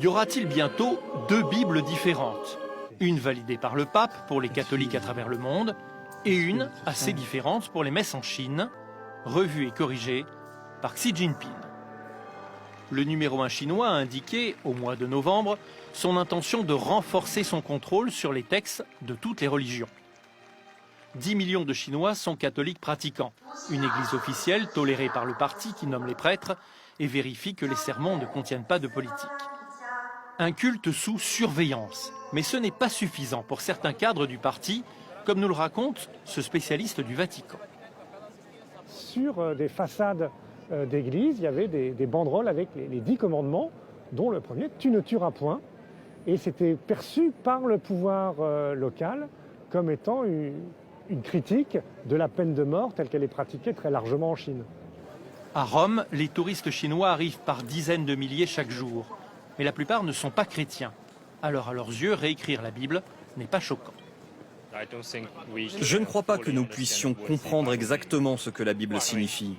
Y aura-t-il bientôt deux Bibles différentes? Une validée par le pape pour les catholiques à travers le monde et une assez différente pour les messes en Chine, revue et corrigée par Xi Jinping. Le numéro 1 chinois a indiqué, au mois de novembre, son intention de renforcer son contrôle sur les textes de toutes les religions. 10 millions de Chinois sont catholiques pratiquants, une église officielle tolérée par le parti qui nomme les prêtres et vérifie que les sermons ne contiennent pas de politique. Un culte sous surveillance, mais ce n'est pas suffisant pour certains cadres du parti, comme nous le raconte ce spécialiste du Vatican. Sur des façades d'églises, il y avait des banderoles avec les 10 commandements, dont le premier, tu ne tueras point. Et c'était perçu par le pouvoir local comme étant une critique de la peine de mort telle qu'elle est pratiquée très largement en Chine. À Rome, les touristes chinois arrivent par dizaines de milliers chaque jour. Mais la plupart ne sont pas chrétiens. Alors à leurs yeux, réécrire la Bible n'est pas choquant. Je ne crois pas que nous puissions comprendre exactement ce que la Bible signifie.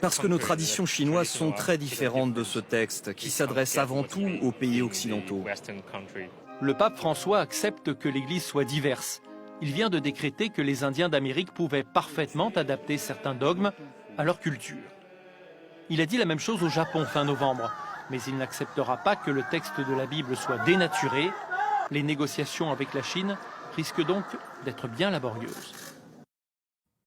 Parce que nos traditions chinoises sont très différentes de ce texte, qui s'adresse avant tout aux pays occidentaux. Le pape François accepte que l'Église soit diverse. Il vient de décréter que les Indiens d'Amérique pouvaient parfaitement adapter certains dogmes à leur culture. Il a dit la même chose au Japon fin novembre, mais il n'acceptera pas que le texte de la Bible soit dénaturé. Les négociations avec la Chine risquent donc d'être bien laborieuses.